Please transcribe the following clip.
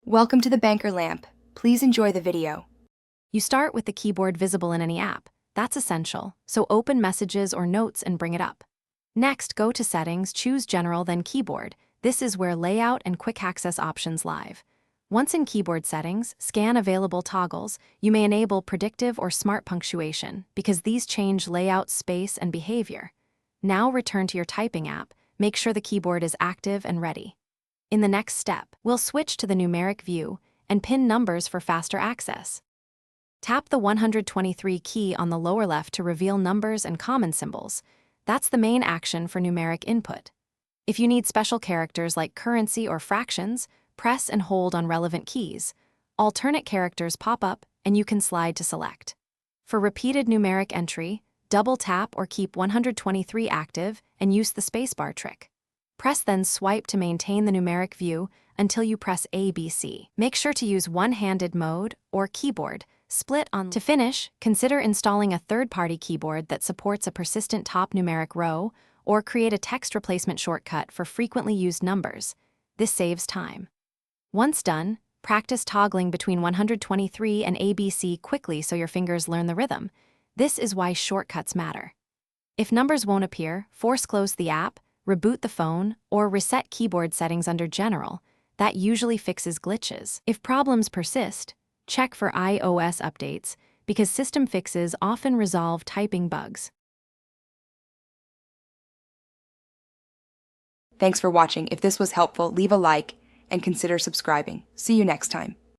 Welcome to the Banker Lamp. Please enjoy the video. You start with the keyboard visible in any app. That's essential, so open Messages or Notes and bring it up. Next, go to Settings, choose General, then Keyboard. This is where layout and quick access options live. Once in keyboard settings, scan available toggles. You may enable predictive or smart punctuation because these change layout, space, and behavior. Now return to your typing app. Make sure the keyboard is active and ready. In the next step, we'll switch to the numeric view and pin numbers for faster access. Tap the 123 key on the lower left to reveal numbers and common symbols. That's the main action for numeric input. If you need special characters like currency or fractions, press and hold on relevant keys. Alternate characters pop up and you can slide to select. For repeated numeric entry, double tap or keep 123 active and use the spacebar trick. Press then swipe to maintain the numeric view until you press ABC. Make sure to use one-handed mode or keyboard split on. To finish, consider installing a third-party keyboard that supports a persistent top numeric row or create a text replacement shortcut for frequently used numbers. This saves time. Once done, practice toggling between 123 and ABC quickly so your fingers learn the rhythm. This is why shortcuts matter. If numbers won't appear, force close the app, reboot the phone, or reset keyboard settings under General. That usually fixes glitches. If problems persist, check for iOS updates because system fixes often resolve typing bugs. Thanks for watching. If this was helpful, leave a like and consider subscribing. See you next time.